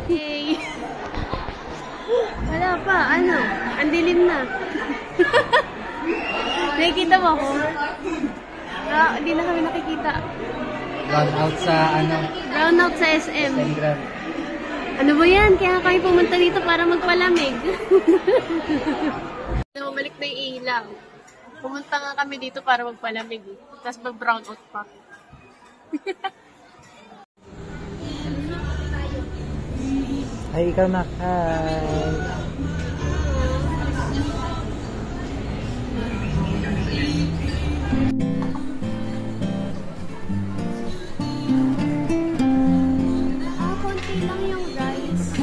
Yay! Wala pa. Ano? Ang dilim na. Nakikita mo ako? Hindi na kami nakikita. Brown out sa ano? Brown out sa SM. Ano ba yan? Kaya kami pumunta dito para magpalamig. Bumalik na yung ilaw. Pumunta nga kami dito para magpalamig. Tapos mag-brown out pa. Ay, ikaw na. Hi. Konti lang yung rice.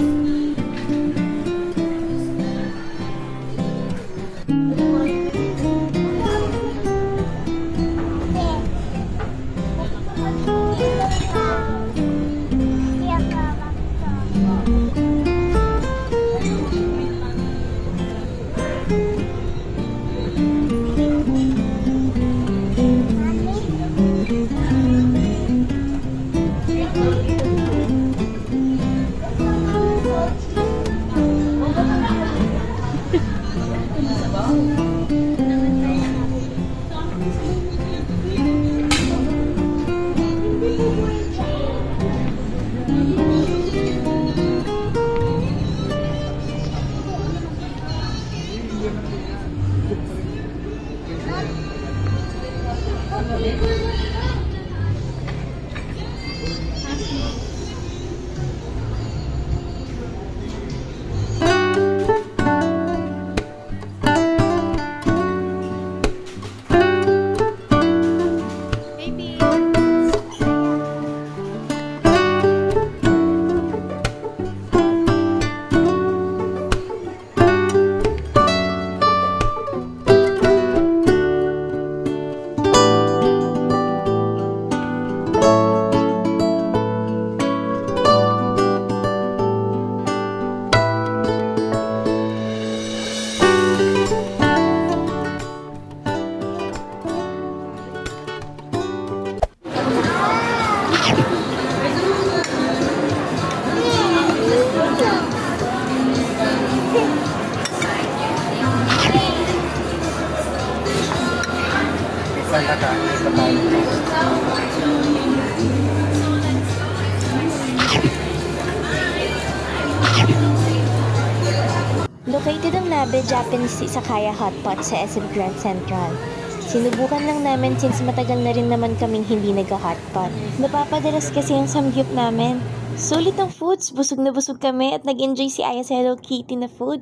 Located ang Nabe Japanese Izakaya Hotpot sa SM Grand Central. Sinubukan lang namin since matagal na rin naman kaming hindi nag-hotpot. Napapadalas kasi yung samgyup namin. Sulit ang foods, busog na busog kami at nag-enjoy si Aya sa Hello Kitty na food.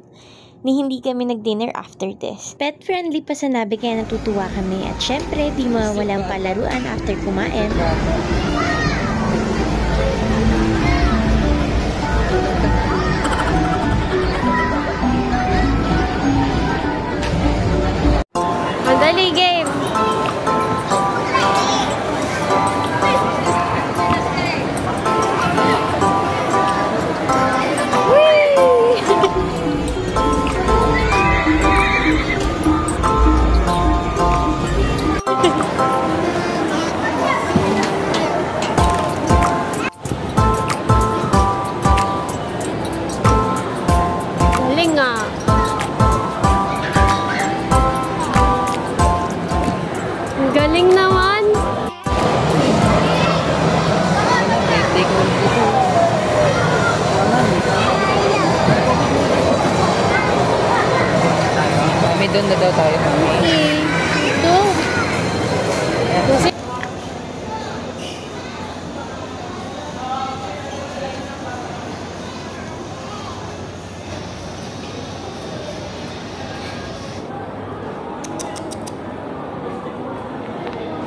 Ni hindi kami nag-dinner after this. Pet-friendly pa sa Nabe kaya natutuwa kami at syempre di mawawalang palaruan after kumain. Madali game! Galing ah! Galing naman! May doon na daw tayo. Okay. Ito.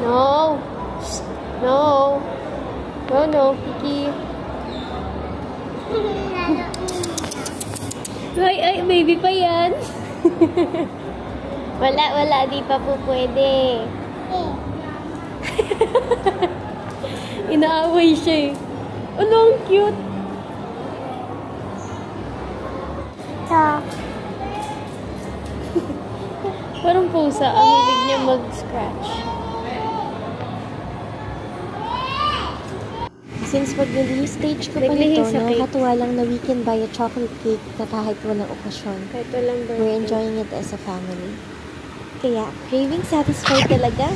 No. No. No, no, Kiki. Ay, baby pa yan. Wala, di pa po pwede. Inaaway siya eh. Ano, ang cute. Parang pusa. Ang bibig niya mag-scratch. Since mag-release stage ko pa nito, nakakatuwa lang na we can buy a chocolate cake na kahit walang okasyon. Kahit walang We're enjoying it as a family. Kaya, craving satisfied talaga.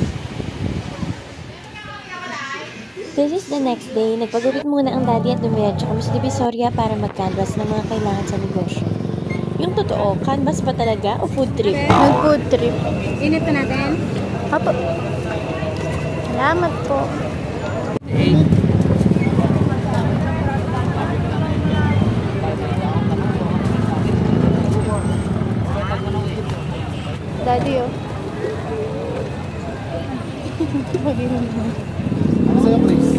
This is the next day. Nagpagupit muna ang daddy at dumiretso kami sa Divisoria para mag-canvas ng mga kailangan sa negosyo. Yung totoo, canvas ba talaga o food trip? Mag-food trip. Init na natin. Apo. Salamat po. Daddy, oh. Ano sa'yo, Chris?